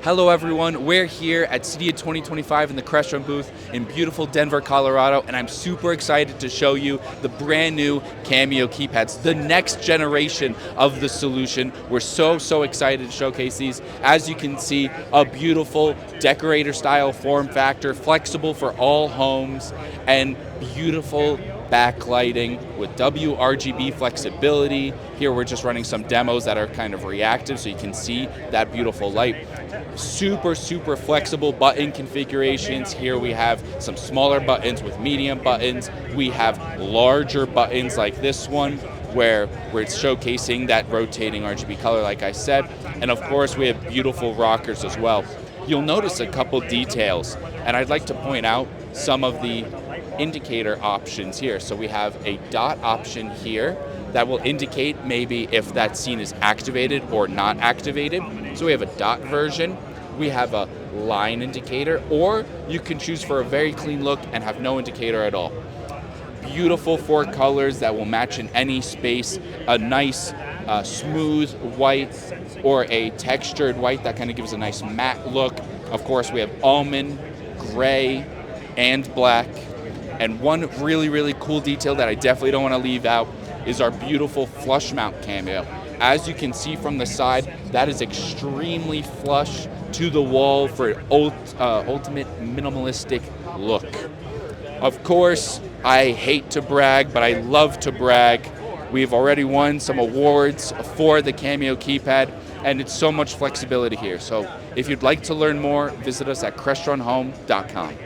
Hello everyone, we're here at CEDIA 2025 in the Crestron booth in beautiful Denver, Colorado, and I'm super excited to show you the brand new Cameo keypads, the next generation of the solution. We're so excited to showcase these. As you can see, a beautiful decorator-style form factor, flexible for all homes, and beautiful backlighting with RGB flexibility. Here we're just running some demos that are kind of reactive so you can see that beautiful light. Super flexible button configurations. Here we have some smaller buttons with medium buttons. We have larger buttons like this one where we're showcasing that rotating RGB color like I said. And of course we have beautiful rockers as well. You'll notice a couple details, and I'd like to point out some of the indicator options here. So we have a dot option here that will indicate maybe if that scene is activated or not activated. So we have a dot version. We have a line indicator, or you can choose for a very clean look and have no indicator at all. Beautiful four colors that will match in any space. A nice smooth white or a textured white that kind of gives a nice matte look. Of course, we have almond, gray, and black. And one really cool detail that I definitely don't want to leave out is our beautiful flush mount cameo. As you can see from the side, that is extremely flush to the wall for an ultimate minimalistic look. Of course, I hate to brag, but I love to brag. We've already won some awards for the Cameo keypad, and it's so much flexibility here. So if you'd like to learn more, visit us at crestronhome.com.